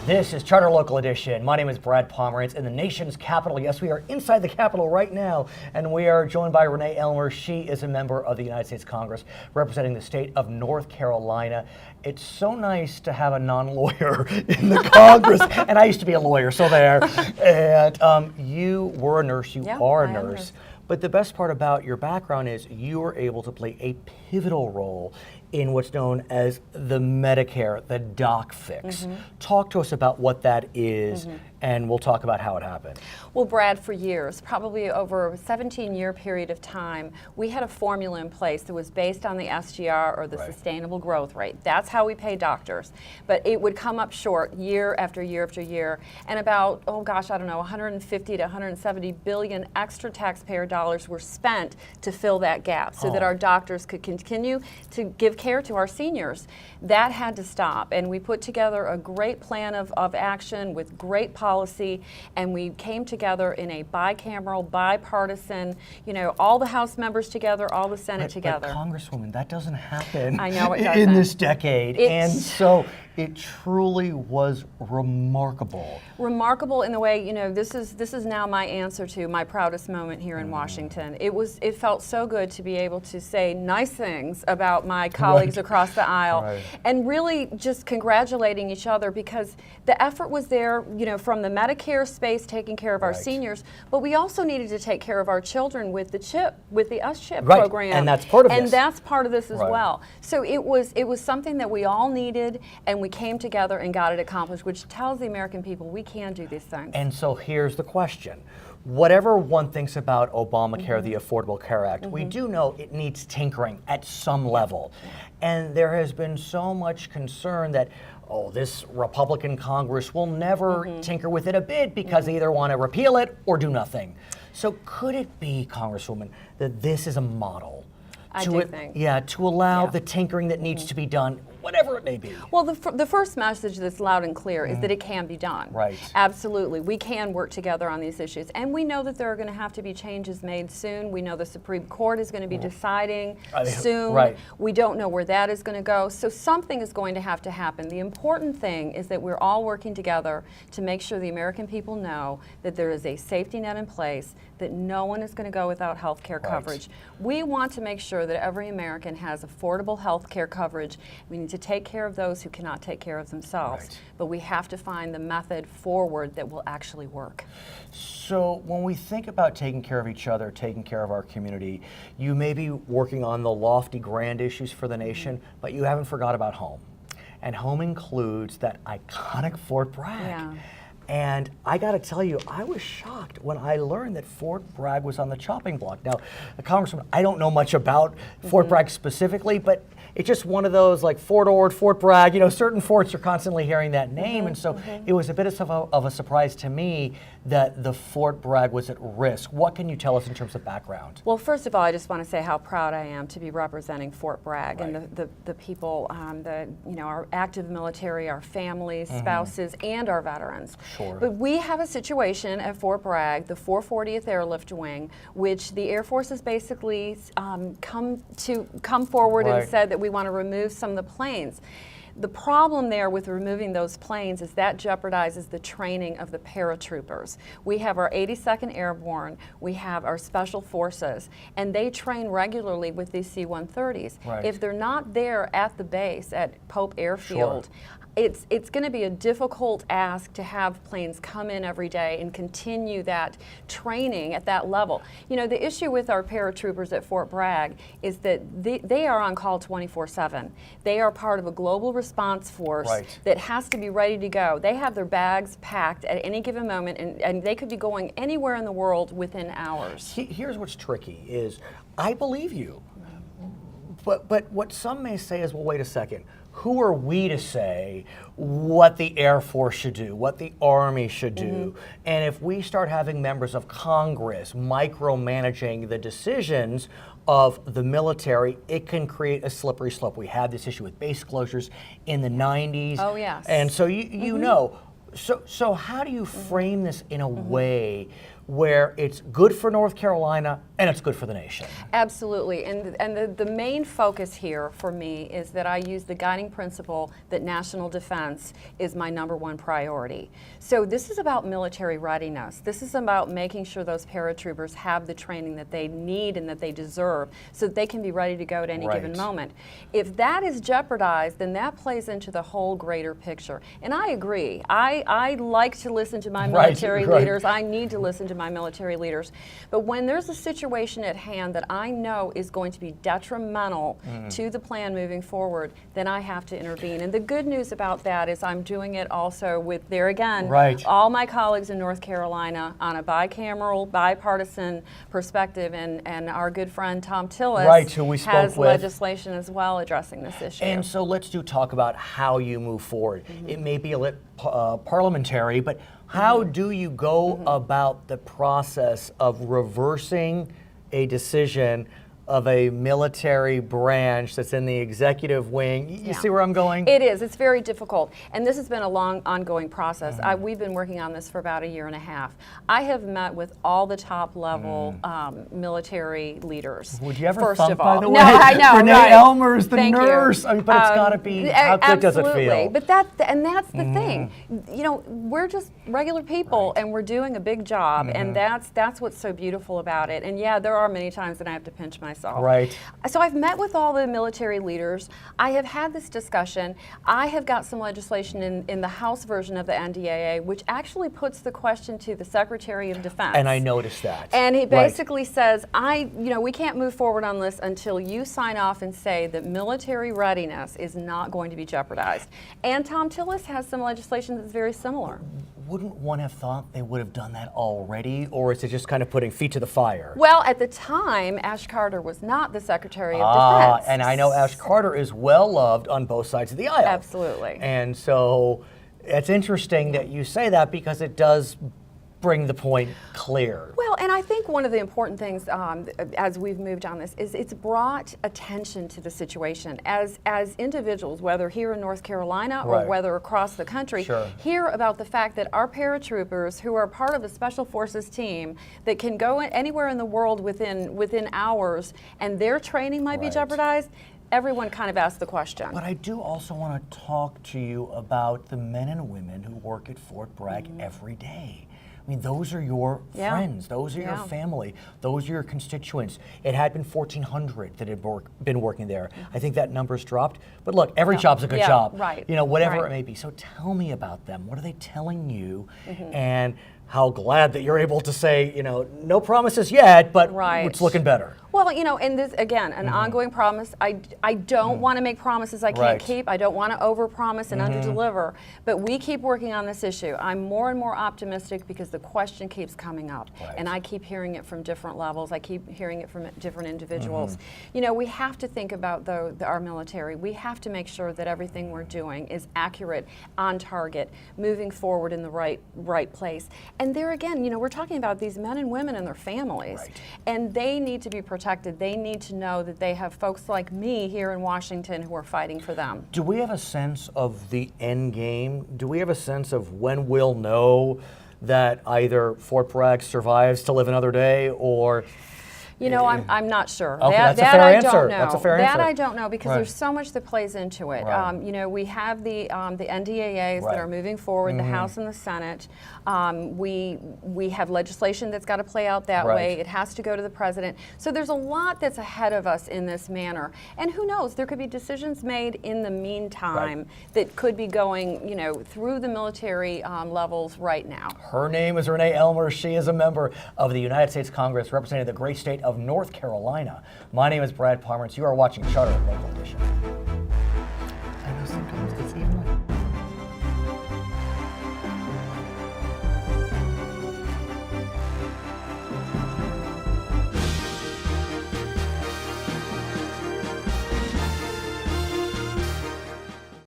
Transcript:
This is Charter Local Edition. My name is Brad Pomerantz in the nation's capital. Yes, we are inside the Capitol right now, and we are joined by Renee Ellmers. She is a member of the United States Congress representing the state of North Carolina. It's so nice to have a non-lawyer in the Congress, and I used to be a lawyer, so there. And you were a nurse, you are a nurse. But the best part about your background is you were able to play a pivotal role in what's known as the Medicare, the doc fix. Talk to us about what that is, and we'll talk about how it happened. Well, Brad, for years, probably over a 17-year period of time, we had a formula in place that was based on the SGR, or the sustainable growth rate. That's how we pay doctors. But it would come up short year after year after year, and about, oh gosh, I don't know, 150 to 170 billion extra taxpayer dollars were spent to fill that gap so that our doctors could continue to give care to our seniors. That had to stop, and we put together a great plan of action with great policy, and we came together in a bicameral, bipartisan, all the House members together, all the Senate together. But Congresswoman, that doesn't happen I know it doesn't. in this decade, and so it truly was remarkable. Remarkable in the way, this is now my answer to my proudest moment here in Washington. It felt so good to be able to say nice things about my colleagues across the aisle, and really just congratulating each other, because the effort was there, from the Medicare space, taking care of our seniors, but we also needed to take care of our children with the US-CHIP program. And that's part of this. And that's part of this as well. So it was something that we all needed, and we came together and got it accomplished, which tells the American people we can do these things. And so here's the question. Whatever one thinks about Obamacare, the Affordable Care Act, we do know it needs tinkering at some level. And there has been so much concern that, this Republican Congress will never tinker with it a bit because they either want to repeal it or do nothing. So could it be, Congresswoman, that this is a model to allow the tinkering that needs to be done, whatever it may be? Well, the first message that's loud and clear is that it can be done. Absolutely. We can work together on these issues. And we know that there are going to have to be changes made soon. We know the Supreme Court is going to be deciding soon. We don't know where that is going to go. So something is going to have to happen. The important thing is that we're all working together to make sure the American people know that there is a safety net in place, that no one is going to go without health care coverage. We want to make sure that every American has affordable health care coverage. We need to take care of those who cannot take care of themselves. But we have to find the method forward that will actually work. So when we think about taking care of each other, taking care of our community, you may be working on the lofty, grand issues for the nation, but you haven't forgot about home. And home includes that iconic Fort Bragg. And I got to tell you, I was shocked when I learned that Fort Bragg was on the chopping block. Now, Congressman, I don't know much about Fort Bragg specifically, but it's just one of those, like Fort Ord, Fort Bragg, certain forts are constantly hearing that name. And so it was a bit of a surprise to me that the Fort Bragg was at risk. What can you tell us in terms of background? Well, first of all, I just want to say how proud I am to be representing Fort Bragg and the people, our active military, our families, spouses, and our veterans. But we have a situation at Fort Bragg, the 440th Airlift Wing, which the Air Force has basically come forward and said that we want to remove some of the planes. The problem there with removing those planes is that jeopardizes the training of the paratroopers. We have our 82nd Airborne, we have our Special Forces, and they train regularly with these C-130s. If they're not there at the base at Pope Airfield, it's going to be a difficult ask to have planes come in every day and continue that training at that level. The issue with our paratroopers at Fort Bragg is that they are on call 24/7. They are part of a global response force that has to be ready to go. They have their bags packed at any given moment, and they could be going anywhere in the world within hours. Here's what's tricky is, I believe you, but what some may say is, well, wait a second. Who are we to say what the Air Force should do, what the Army should do? And if we start having members of Congress micromanaging the decisions of the military, it can create a slippery slope. We had this issue with base closures in the 90s. Oh, yes. And so you know. So how do you frame this in a way where it's good for North Carolina and it's good for the nation. Absolutely, and the main focus here for me is that I use the guiding principle that national defense is my #1 priority. So this is about military readiness. This is about making sure those paratroopers have the training that they need and that they deserve so that they can be ready to go at any given moment. If that is jeopardized, then that plays into the whole greater picture. And I agree. I like to listen to my military leaders. I need to listen to my military leaders. But when there's a situation at hand that I know is going to be detrimental to the plan moving forward, then I have to intervene. And the good news about that is I'm doing it also with, there again, all my colleagues in North Carolina on a bicameral, bipartisan perspective, and our good friend Tom Tillis who we spoke has with. legislation as well addressing this issue. And so let's talk about how you move forward. It may be a lit parliamentary, but how do you go about the process of reversing a decision of a military branch that's in the executive wing? You see where I'm going? It is. It's very difficult. And this has been a long, ongoing process. We've been working on this for about a year and a half. I have met with all the top level military leaders. Would you ever first thump, of all? by the way? No, I know. Renee Ellmers, the Thank nurse. You. I mean, but it's got to be, how good does it feel? But that's the thing. You know, we're just regular people and we're doing a big job, and that's what's so beautiful about it. And yeah, there are many times that I have to pinch myself. So I've met with all the military leaders. I have had this discussion. I have got some legislation in the House version of the NDAA, which actually puts the question to the Secretary of Defense. And I noticed that. And he basically says, we can't move forward on this until you sign off and say that military readiness is not going to be jeopardized. And Tom Tillis has some legislation that's very similar. Wouldn't one have thought they would have done that already, or is it just kind of putting feet to the fire? Well, at the time, Ash Carter was not the Secretary of Defense. And I know Ash Carter is well loved on both sides of the aisle. Absolutely. And so it's interesting that you say that, because it does bring the point clear. Well, and I think one of the important things as we've moved on this is it's brought attention to the situation as individuals, whether here in North Carolina or whether across the country, hear about the fact that our paratroopers, who are part of a special forces team that can go anywhere in the world within hours, and their training might be jeopardized. Everyone kind of asked the question. But I do also want to talk to you about the men and women who work at Fort Bragg every day. I mean, those are your friends, those are your family, those are your constituents. It had been 1,400 that had been working there. I think that number's dropped. But look, every job's a good job. You know, whatever it may be. So tell me about them. What are they telling you? And how glad that you're able to say, you know, no promises yet, but it's looking better. Well, you know, and this, again, an ongoing promise. I don't want to make promises I can't keep. I don't want to overpromise and underdeliver. But we keep working on this issue. I'm more and more optimistic because the question keeps coming up. And I keep hearing it from different levels. I keep hearing it from different individuals. You know, we have to think about our military. We have to make sure that everything we're doing is accurate, on target, moving forward in the right place. And there again, you know, we're talking about these men and women and their families. And they need to be protected. They need to know that they have folks like me here in Washington who are fighting for them. Do we have a sense of the end game? Do we have a sense of when we'll know that either Fort Bragg survives to live another day, or... You know, I'm not sure. Okay, that's a fair answer. Don't know. That's a fair answer. That I don't know, because there's so much that plays into it. You know, we have the NDAAs that are moving forward, the House and the Senate. We have legislation that's got to play out that way. It has to go to the president. So there's a lot that's ahead of us in this manner. And who knows? There could be decisions made in the meantime that could be going, you know, through the military levels right now. Her name is Renee Ellmers. She is a member of the United States Congress representing the great state of North Carolina. My name is Brad Palmer, and you are watching Charter Local Edition. I know sometimes it's even